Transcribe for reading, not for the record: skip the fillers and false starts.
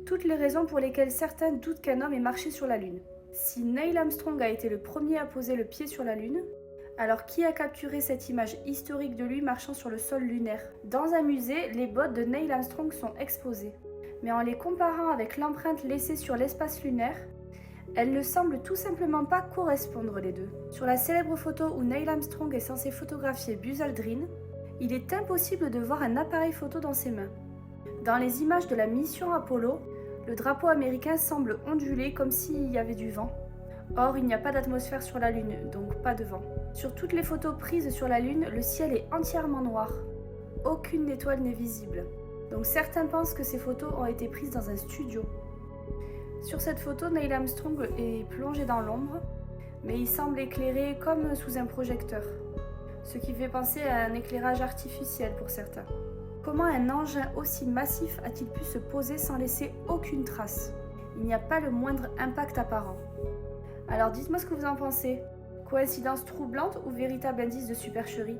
toutes les raisons pour lesquelles certains doutent qu'un homme ait marché sur la Lune. Si Neil Armstrong a été le premier à poser le pied sur la Lune, alors qui a capturé cette image historique de lui marchant sur le sol lunaire? Dans un musée, les bottes de Neil Armstrong sont exposées. Mais en les comparant avec l'empreinte laissée sur l'espace lunaire, elles ne semblent tout simplement pas correspondre les deux. Sur la célèbre photo où Neil Armstrong est censé photographier Buzz Aldrin, il est impossible de voir un appareil photo dans ses mains. Dans les images de la mission Apollo, le drapeau américain semble onduler comme s'il y avait du vent. Or, il n'y a pas d'atmosphère sur la Lune, donc pas de vent. Sur toutes les photos prises sur la Lune, le ciel est entièrement noir. Aucune étoile n'est visible. Donc certains pensent que ces photos ont été prises dans un studio. Sur cette photo, Neil Armstrong est plongé dans l'ombre, mais il semble éclairé comme sous un projecteur, ce qui fait penser à un éclairage artificiel pour certains. Comment un engin aussi massif a-t-il pu se poser sans laisser aucune trace? Il n'y a pas le moindre impact apparent. Alors dites-moi ce que vous en pensez. Coïncidence troublante ou véritable indice de supercherie?